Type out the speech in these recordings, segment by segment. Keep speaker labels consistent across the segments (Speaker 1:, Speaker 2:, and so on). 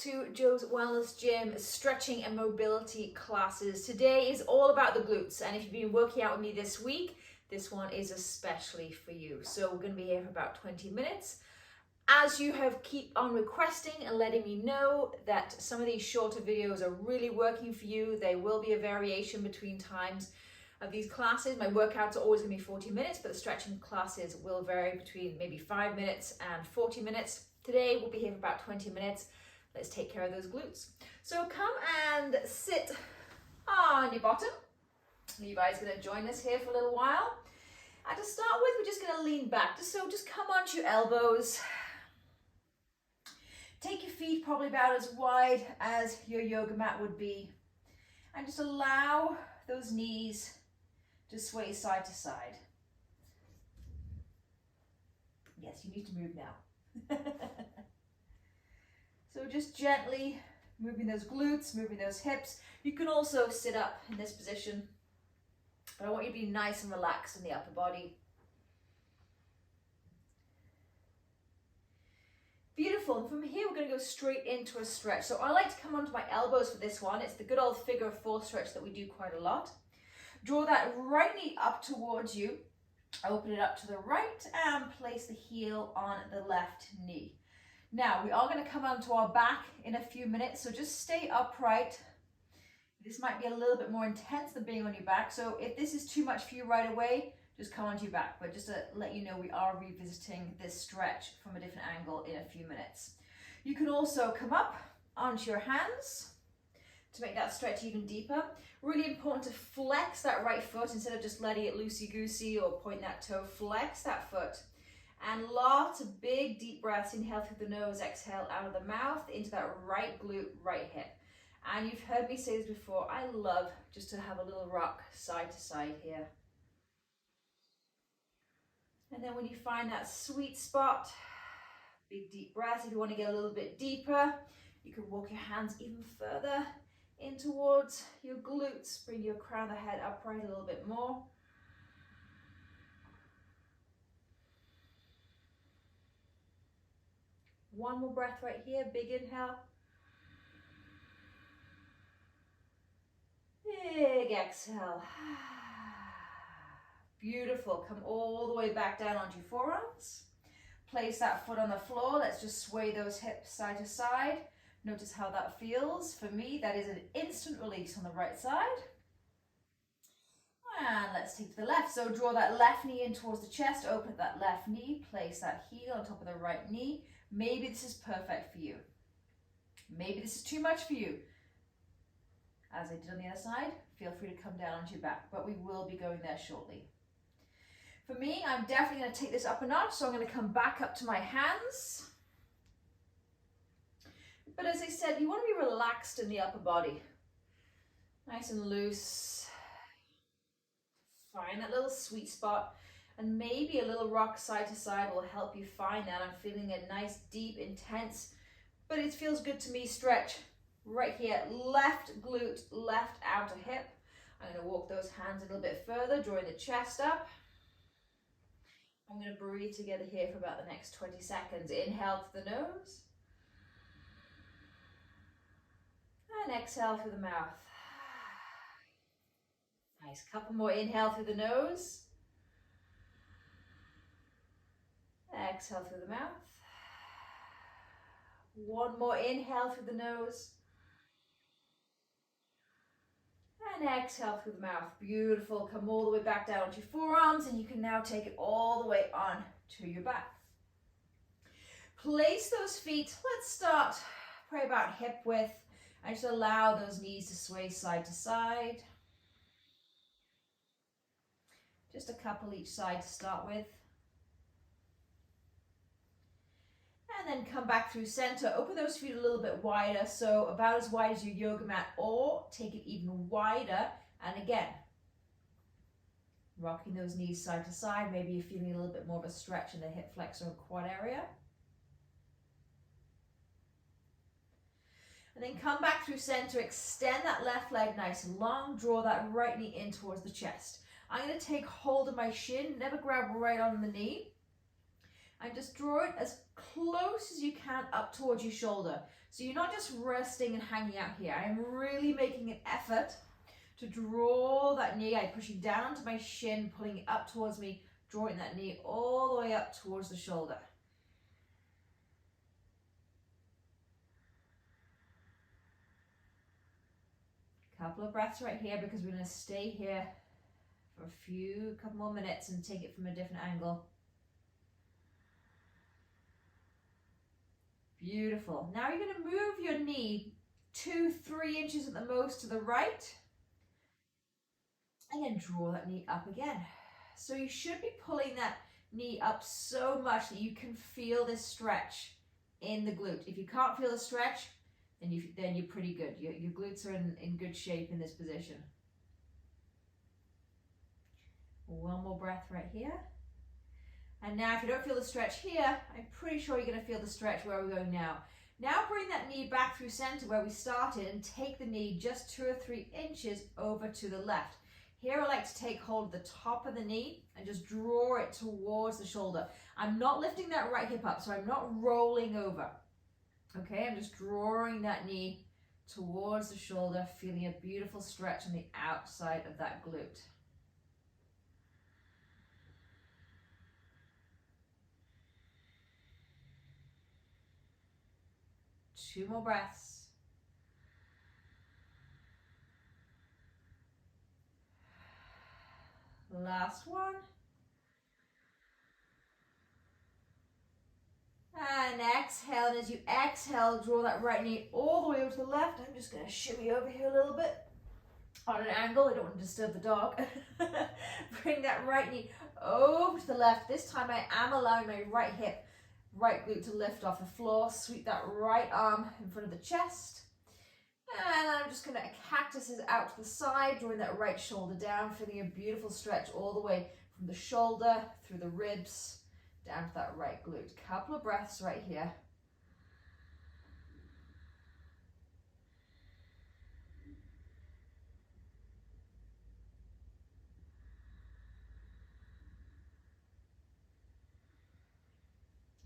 Speaker 1: to Joe's Wellness Gym stretching and mobility classes. Today is all about the glutes, and if you've been working out with me this week, this one is especially for you. So we're going to be here for about 20 minutes. As you have keep on requesting and letting me know that some of these shorter videos are really working for you, there will be a variation between times of these classes. My workouts are always going to be 40 minutes, but the stretching classes will vary between maybe 5 minutes and 40 minutes. Today we'll be here for about 20 minutes. Let's take care of those glutes. So come and sit on your bottom. Levi's going to join us here for a little while. And to start with, we're just going to lean back. Just come onto your elbows. Take your feet probably about as wide as your yoga mat would be. And just allow those knees to sway side to side. Yes, you need to move now. So just gently moving those glutes, moving those hips. You can also sit up in this position, but I want you to be nice and relaxed in the upper body. Beautiful. And from here, we're going to go straight into a stretch. So I like to come onto my elbows for this one. It's the good old figure of four stretch that we do quite a lot. Draw that right knee up towards you. Open it up to the right and place the heel on the left knee. Now, we are going to come onto our back in a few minutes, so just stay upright. This might be a little bit more intense than being on your back, so if this is too much for you right away, just come onto your back. But just to let you know, we are revisiting this stretch from a different angle in a few minutes. You can also come up onto your hands to make that stretch even deeper. Really important to flex that right foot instead of just letting it loosey-goosey or point that toe. Flex that foot. And lots of big deep breaths. Inhale through the nose, exhale out of the mouth into that right glute, right hip. And you've heard me say this before, I love just to have a little rock side to side here. And then when you find that sweet spot, big deep breath. If you want to get a little bit deeper, you can walk your hands even further in towards your glutes. Bring your crown of the head upright a little bit more. One more breath right here, big inhale. Big exhale. Beautiful. Come all the way back down onto your forearms. Place that foot on the floor. Let's just sway those hips side to side. Notice how that feels. For me, that is an instant release on the right side. And let's take to the left. So draw that left knee in towards the chest. Open that left knee. Place that heel on top of the right knee. Maybe this is perfect for you. Maybe this is too much for you. As I did on the other side, feel free to come down onto your back, but we will be going there shortly. For me, I'm definitely going to take this up a notch, so I'm going to come back up to my hands. But as I said, you want to be relaxed in the upper body. Nice and loose. Find that little sweet spot. And maybe a little rock side to side will help you find that. I'm feeling a nice, deep, intense, but it feels good to me stretch right here. Left glute, left outer hip. I'm going to walk those hands a little bit further, drawing the chest up. I'm going to breathe together here for about the next 20 seconds. Inhale through the nose. And exhale through the mouth. Nice. Couple more. Inhale through the nose. Exhale through the mouth. One more inhale through the nose. And exhale through the mouth. Beautiful. Come all the way back down onto your forearms, and you can now take it all the way on to your back. Place those feet. Let's start probably about hip width. And just allow those knees to sway side to side. Just a couple each side to start with. And then come back through center. Open those feet a little bit wider, so about as wide as your yoga mat, or take it even wider. And again, rocking those knees side to side. Maybe you're feeling a little bit more of a stretch in the hip flexor and quad area. And then come back through center, extend that left leg nice and long, draw that right knee in towards the chest. I'm going to take hold of my shin, never grab right on the knee. And just draw it as close as you can up towards your shoulder. So you're not just resting and hanging out here. I'm really making an effort to draw that knee. I'm pushing down to my shin, pulling it up towards me, drawing that knee all the way up towards the shoulder. Couple of breaths right here, because we're going to stay here for a couple more minutes and take it from a different angle. Beautiful. Now you're going to move your knee 2-3 inches at the most to the right, and then draw that knee up again. So you should be pulling that knee up so much that you can feel this stretch in the glute. If you can't feel the stretch, then you're pretty good. Your glutes are in good shape in this position. One more breath right here. And now if you don't feel the stretch here, I'm pretty sure you're going to feel the stretch where we're going now. Now bring that knee back through center where we started and take the knee just 2 or 3 inches over to the left. Here I like to take hold of the top of the knee and just draw it towards the shoulder. I'm not lifting that right hip up, so I'm not rolling over. Okay, I'm just drawing that knee towards the shoulder, feeling a beautiful stretch on the outside of that glute. Two more breaths. Last one. And exhale, and as you exhale, draw that right knee all the way over to the left. I'm just going to shimmy over here a little bit on an angle. I don't want to disturb the dog. Bring that right knee over to the left. This time I am allowing my right hip, right glute to lift off the floor. Sweep that right arm in front of the chest. And I'm just going to cactus this out to the side, drawing that right shoulder down, feeling a beautiful stretch all the way from the shoulder, through the ribs, down to that right glute. Couple of breaths right here.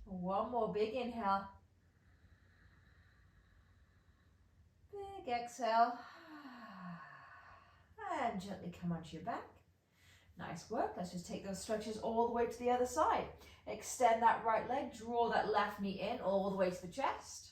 Speaker 1: One more big inhale. Big exhale. And gently come onto your back. Nice work. Let's just take those stretches all the way to the other side. Extend that right leg, draw that left knee in all the way to the chest.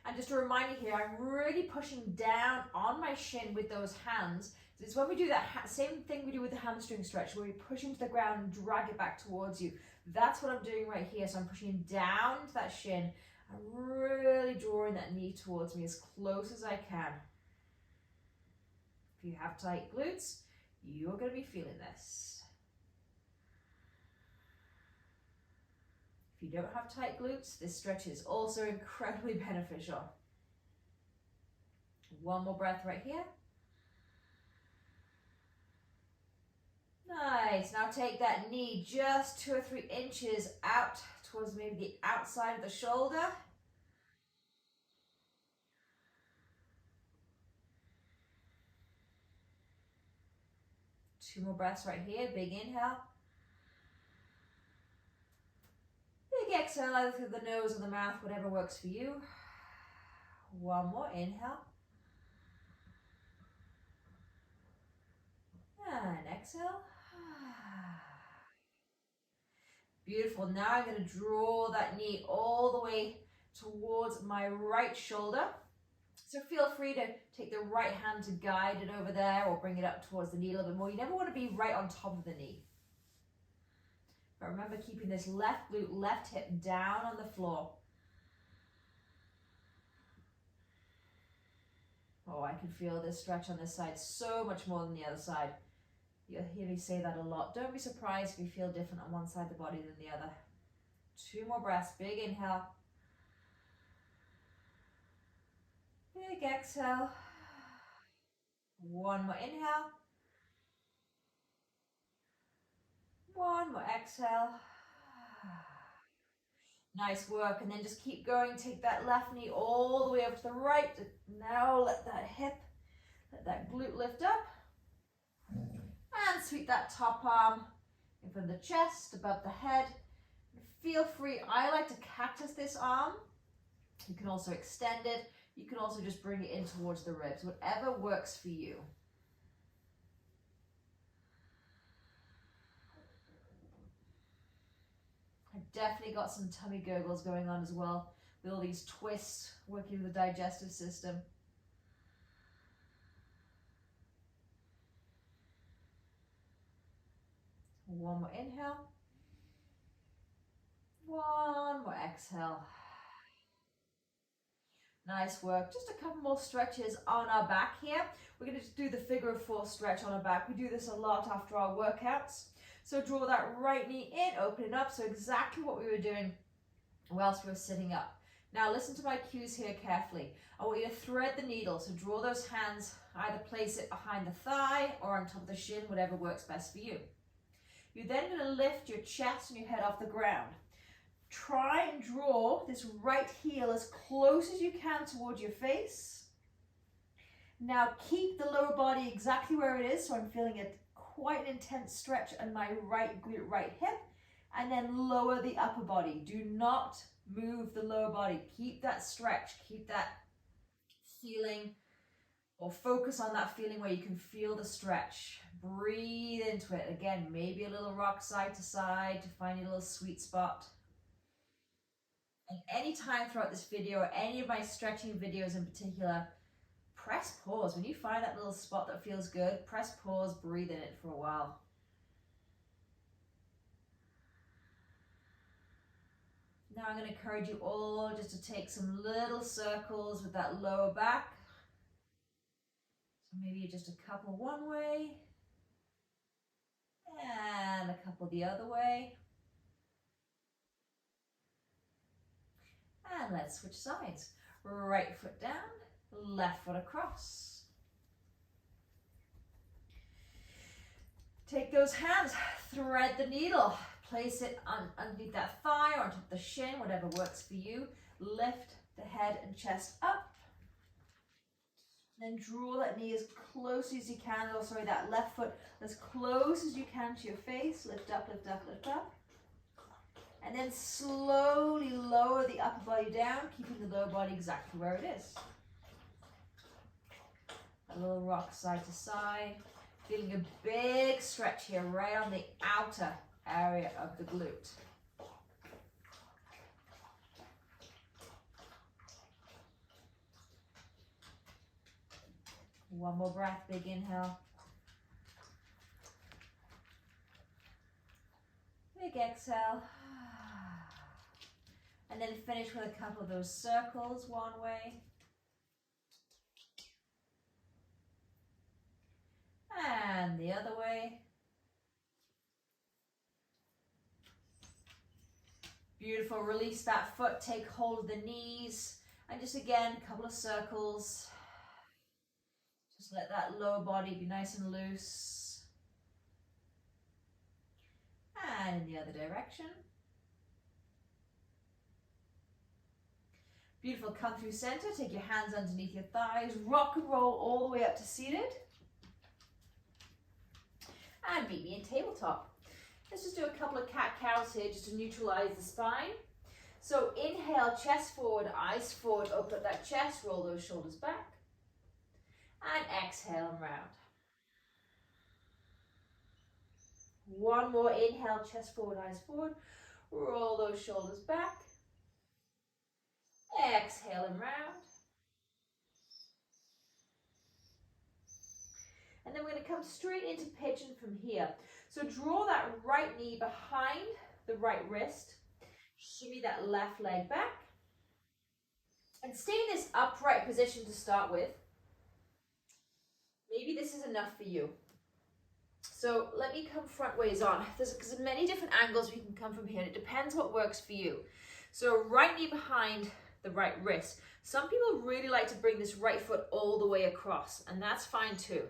Speaker 1: And just a reminder here, I'm really pushing down on my shin with those hands. It's when we do that same thing we do with the hamstring stretch, where we push into the ground and drag it back towards you. That's what I'm doing right here. So I'm pushing down into that shin. I'm really drawing that knee towards me as close as I can. If you have tight glutes, you're going to be feeling this. If you don't have tight glutes, this stretch is also incredibly beneficial. One more breath right here. Nice. Now take that knee just 2 or 3 inches out towards maybe the outside of the shoulder. Two more breaths right here. Big inhale. Big exhale, either through the nose or the mouth, whatever works for you. One more inhale. And exhale. Beautiful. Now I'm going to draw that knee all the way towards my right shoulder. So feel free to take the right hand to guide it over there or bring it up towards the knee a little bit more. You never want to be right on top of the knee. But remember, keeping this left glute, left hip down on the floor. Oh, I can feel this stretch on this side so much more than the other side. You'll hear me say that a lot. Don't be surprised if you feel different on one side of the body than the other. Two more breaths. Big inhale. Big exhale. One more inhale. One more exhale. Nice work. And then just keep going. Take that left knee all the way up to the right. Now let that hip, let that glute lift up. And sweep that top arm in front of the chest, above the head. feel free. I like to cactus this arm. You can also extend it. You can also just bring it in towards the ribs, whatever works for you. I've definitely got some tummy gurgles going on as well, with all these twists working with the digestive system. One more inhale. One more exhale. Nice work. Just a couple more stretches on our back here. We're going to do the figure of four stretch on our back. We do this a lot after our workouts. So draw that right knee in, open it up. So exactly what we were doing whilst we were sitting up. Now listen to my cues here carefully. I want you to thread the needle. So draw those hands, either place it behind the thigh or on top of the shin, whatever works best for you. You're then going to lift your chest and your head off the ground. Try and draw this right heel as close as you can towards your face. Now keep the lower body exactly where it is, so I'm feeling quite an intense stretch on my right glute, right hip, and then lower the upper body. Do not move the lower body. Keep that stretch, keep that feeling, or focus on that feeling where you can feel the stretch. Breathe into it. Again, maybe a little rock side to side to find your little sweet spot. And any time throughout this video, or any of my stretching videos in particular, press pause. When you find that little spot that feels good, press pause, breathe in it for a while. Now I'm going to encourage you all just to take some little circles with that lower back. So maybe just a couple one way, and a couple the other way. And let's switch sides. Right foot down, left foot across. Take those hands, thread the needle, place it underneath that thigh or on top of the shin, whatever works for you. Lift the head and chest up. Then draw that knee as close as you can, or sorry, that left foot as close as you can to your face. Lift up, lift up, lift up. And then slowly lower the upper body down, keeping the lower body exactly where it is. A little rock side to side. Feeling a big stretch here, right on the outer area of the glute. One more breath, big inhale. Big exhale. And then finish with a couple of those circles one way. And the other way. Beautiful. Release that foot, take hold of the knees, and just again, a couple of circles. Just let that lower body be nice and loose. And in the other direction. Beautiful. Come through center, take your hands underneath your thighs, rock and roll all the way up to seated. And meet me in tabletop. Let's just do a couple of cat-cows here just to neutralize the spine. So inhale, chest forward, eyes forward, open up that chest, roll those shoulders back. And exhale and round. One more inhale, chest forward, eyes forward, roll those shoulders back. Exhale and round. And then we're going to come straight into pigeon from here. So draw that right knee behind the right wrist. Shimmy that left leg back. And stay in this upright position to start with. Maybe this is enough for you. So let me come front ways on. There's many different angles we can come from here. And it depends what works for you. So right knee behind the right wrist. Some people really like to bring this right foot all the way across, and that's fine too.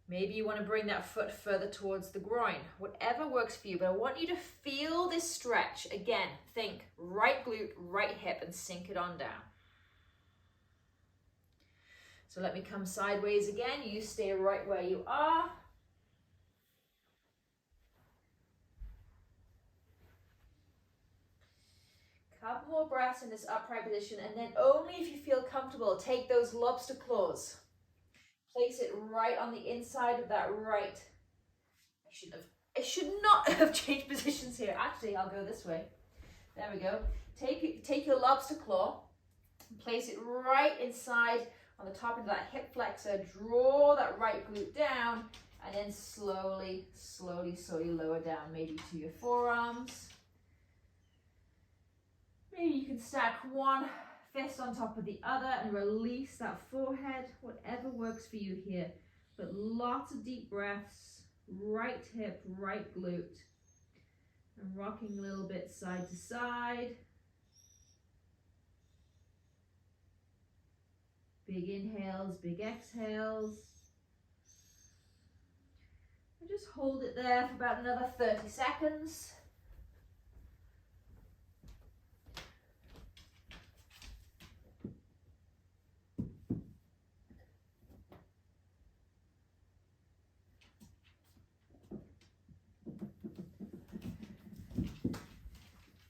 Speaker 1: Maybe you want to bring that foot further towards the groin, whatever works for you, but I want you to feel this stretch. Again, think right glute, right hip, and sink it on down. So let me come sideways again. You stay right where you are. Couple more breaths in this upright position, and then only if you feel comfortable, take those lobster claws. Place it right on the inside of that right. I should not have changed positions here. Actually, I'll go this way. There we go. Take your lobster claw, and place it right inside on the top of that hip flexor. Draw that right glute down, and then slowly lower down, maybe to your forearms. Maybe you can stack one fist on top of the other and release that forehead, whatever works for you here. But lots of deep breaths, right hip, right glute. And rocking a little bit side to side. Big inhales, big exhales. And just hold it there for about another 30 seconds.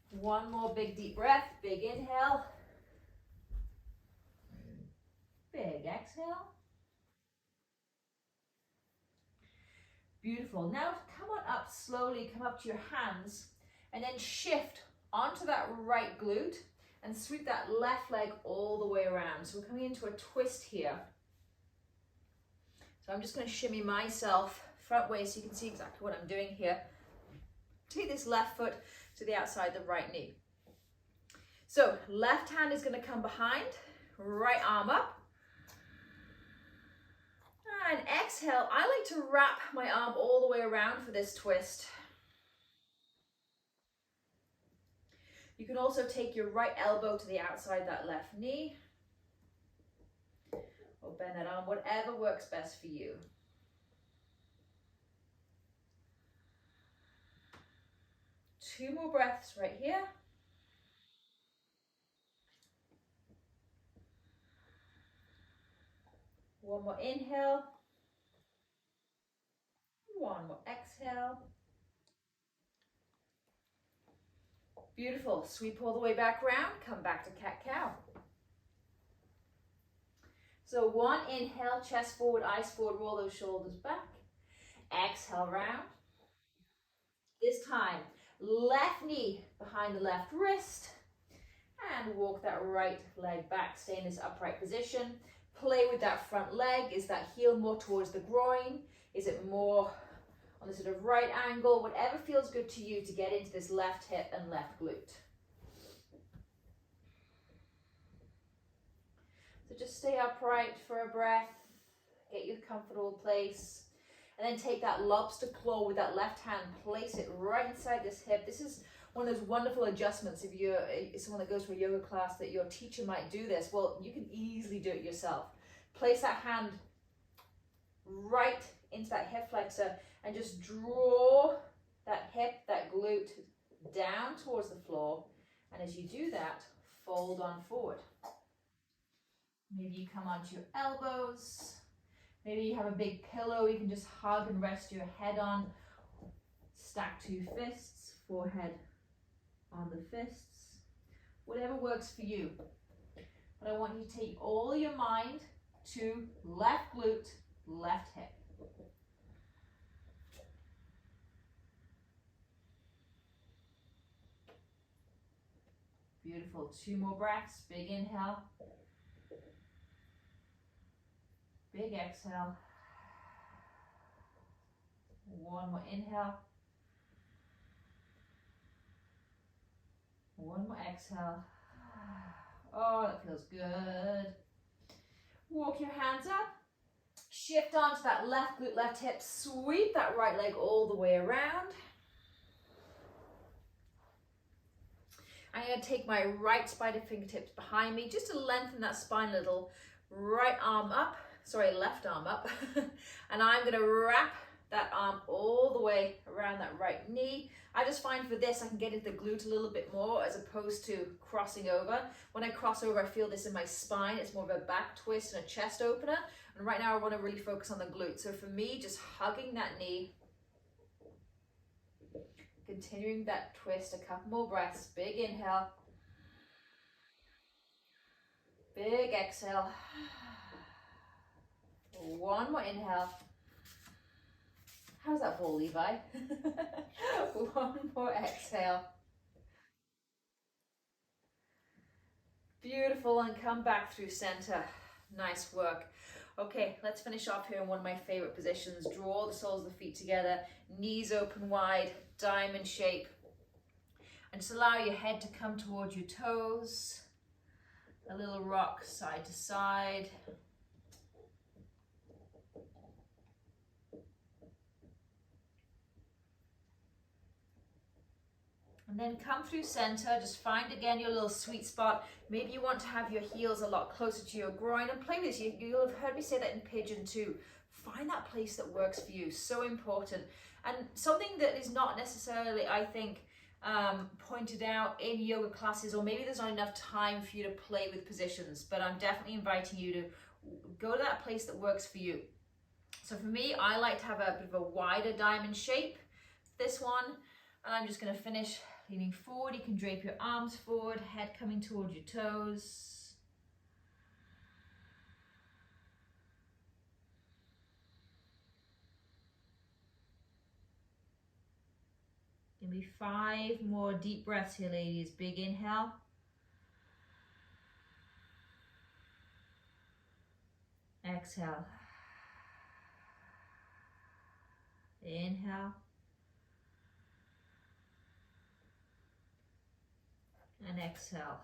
Speaker 1: One more big deep breath, big inhale, big exhale. Beautiful. Now come on up slowly, come up to your hands, and then shift onto that right glute and sweep that left leg all the way around. So we're coming into a twist here. So I'm just going to shimmy myself front way so you can see exactly what I'm doing here. Take this left foot to the outside the right knee. So left hand is going to come behind, right arm up. And exhale, I like to wrap my arm all the way around for this twist. You can also take your right elbow to the outside that left knee. Or bend that arm, whatever works best for you. Two more breaths right here. One more inhale. One more exhale. Beautiful. Sweep all the way back around. Come back to cat-cow. So one inhale, chest forward, eyes forward, roll those shoulders back. Exhale, round. This time, left knee behind the left wrist. And walk that right leg back. Stay in this upright position. Play with that front leg. Is that heel more towards the groin? Is it more on the sort of right angle? Whatever feels good to you to get into this left hip and left glute. So just stay upright for a breath. Get your comfortable place. And then take that lobster claw with that left hand. Place it right inside this hip. This is one of those wonderful adjustments. If you're someone that goes to a yoga class that your teacher might do this, well, you can easily do it yourself. Place that hand right into that hip flexor and just draw that hip, that glute down towards the floor. And as you do that, fold on forward. Maybe you come onto your elbows. Maybe you have a big pillow you can just hug and rest your head on. Stack two fists, forehead on the fists. Whatever works for you. But I want you to take all your mind to left glute, left hip. Beautiful. Two more breaths. Big inhale. Big exhale. One more inhale. One more exhale. Oh, that feels good. Walk your hands up. Shift onto that left glute, left hip. Sweep that right leg all the way around. I'm going to take my right spider fingertips behind me just to lengthen that spine a little. Right arm up. Sorry, left arm up. And I'm going to wrap that arm all the way around that right knee. I just find for this I can get into the glute a little bit more as opposed to crossing over. When I cross over, I feel this in my spine. It's more of a back twist and a chest opener. And right now I want to really focus on the glute. So for me, just hugging that knee, continuing that twist, a couple more breaths. Big inhale. Big exhale. One more inhale. How's that for, Levi? One more exhale. Beautiful, and come back through center. Nice work. Okay, let's finish off here in one of my favorite positions. Draw the soles of the feet together, knees open wide, diamond shape. And just allow your head to come towards your toes. A little rock side to side. And then come through center, just find again your little sweet spot. Maybe you want to have your heels a lot closer to your groin and play with this. You'll have heard me say that in Pigeon too. Find that place that works for you, so important. And something that is not necessarily, I think, pointed out in yoga classes, or maybe there's not enough time for you to play with positions, but I'm definitely inviting you to go to that place that works for you. So for me, I like to have a bit of a wider diamond shape, this one, and I'm just going to finish leaning forward. You can drape your arms forward, head coming towards your toes. Give me 5 more deep breaths here, ladies. Big inhale. Exhale. Inhale. And exhale.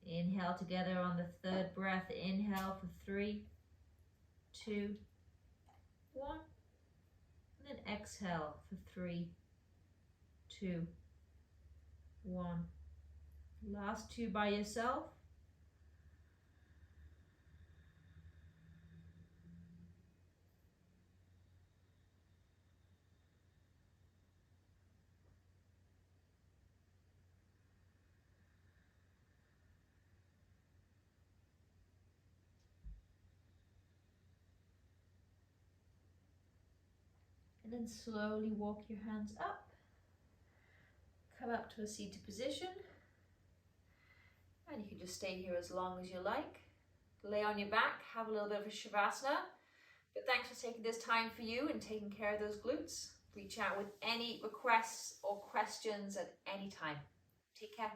Speaker 1: Inhale together on the 3rd breath. Inhale for 3, 2, 1. And then exhale for 3, 2, 1. Last 2 by yourself. And then slowly walk your hands up. Come up to a seated position. And you can just stay here as long as you like. Lay on your back, have a little bit of a shavasana. But thanks for taking this time for you and taking care of those glutes. Reach out with any requests or questions at any time. Take care.